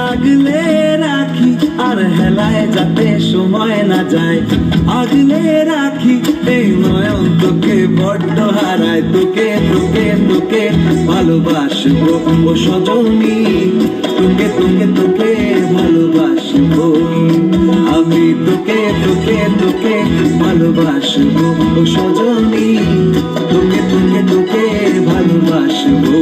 আগলে রাখি আর হেলায় যাতে সময় না যায়, আগলে রাখি এই নয়ন তোকে বড্ড হারায়। তোকে তোকে তোকে ভালোবাসবো ও সজনী, তোকে তোকে তোকে ভালোবাসবো আমি, তোকে তোকে তোকে ভালোবাসবো ও সজনী, তোকে তোকে তোকে ভালোবাসবো।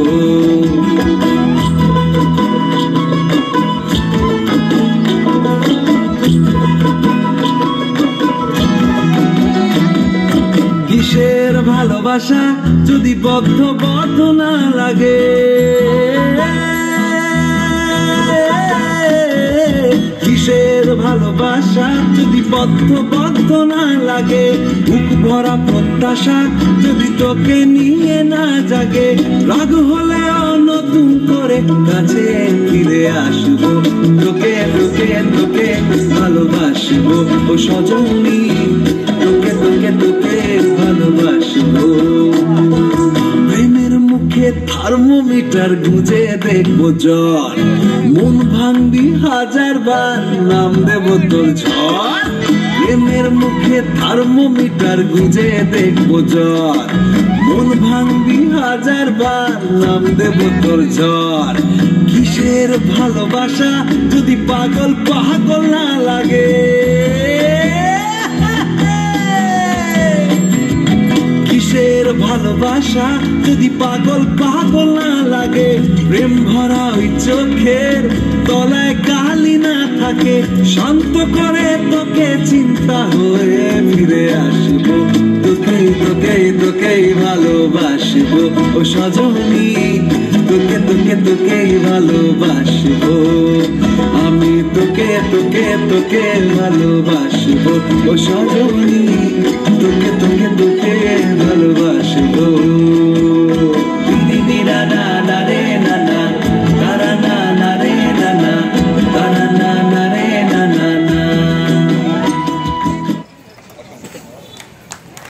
কিসের ভালোবাসা যদি বদ্ধ বদ্ধ না লাগে, কিসের ভালোবাসা যদি বদ্ধ বদ্ধ না লাগে, বুক ভরা প্রত্যাশা যদি তোকে নিয়ে না জাগে, রাগ হলে নতুন করে কাছে ফিরে আসবো, তোকে তোকে তোকে ভালোবাসবো ও সজনী, তোকে তোকে তোকে ভালোবাসবো। প্রেমের মুখে থার্মোমিটার গুঁজে দেখবো জ্বর, মন ভাঙবি হাজার বার নাম দেব তোর ঝড়। প্রেমের মুখে থার্মোমিটার গুঁজে দেখবো জ্বর, মন ভাঙবি হাজার বার নাম দেব তোর ঝড়। কিসের ভালোবাসা যদি পাগল পাগল না লাগে, কিসের ভালোবাসা যদি পাগল পাগল না লাগে, প্রেম ভরা ওই চোখের তলায় কালি না থাকে, শান্ত করে তোকে চিন্তা হয়ে ফিরে আসবো, তোকে তোকে তোকে ভালোবাসবো ও সজনী, তোকে তোকে তোকে ভালোবাসবো আমি, তোকে তোকে তোকে ভালোবাসবো ও সজনী, তোকে তোকে তোকে ভালোবাসবো।